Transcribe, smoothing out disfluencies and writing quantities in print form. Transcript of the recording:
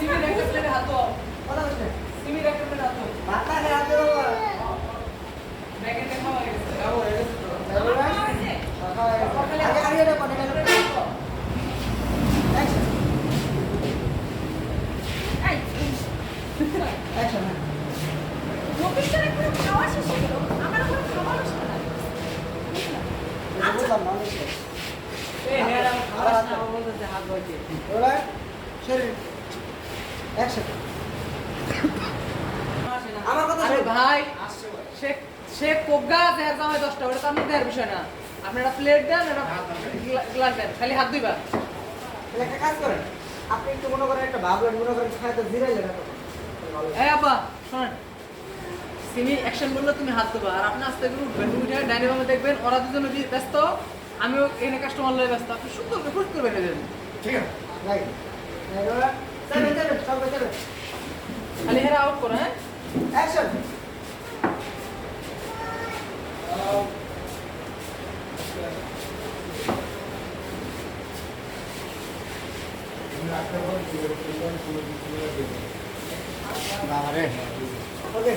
সিমির একটা প্লেটে হাত দাও। কথা বলছে সিমির একটা প্লেটে হাত দাও। ভাতা খেয়ে হাত দেবো ব্যাকেটে খাওয়া হয়ে গেছে। আগে আগে এটা করে গেল অ্যাকশন অ্যাকশন রবিশার একটু খাওয়া শেষ হয়ে গেল আমার কোনো খাবার শেষ হলো না বুঝলাম না অনেক এই হ্যাঁ খাবার না বলতেছে হাত ধুইতে। এবার শরীর অ্যাকশন আমার কথা আরে শোন। ভাই সে সে কোগা দেয়ার জামাই 10টা ওটা তো আপনি দেয়ার বিষয় না। আপনি একটা প্লেট দেন একটা গ্লাস দেন খালি হাত ধুইবা। তাহলে একটা কাজ করেন আপনি একটু মনে করেন একটা ভাবলেন মনে করেন খাইতে জিরাইলেন না তখন ভালো এই আব্বা শোনেন সিমি অ্যাকশন বললে তুমি হাত ধোবা আর আপনি আস্তে করে উঠবেন উঠে ডাইনিং রুমে দেখবেন ওরা দুজন ব্যস্ত আমিও এখানে কাস্টমার লয়ে ব্যস্ত আপনি সুন্দর করে ফুট করে বেরিয়ে যাবেন ঠিক আছে রাইট এবার চলেন চলেন সব চলেন খালি হেরা আউট করো হ্যাঁ অ্যাকশন বাবারে ওকে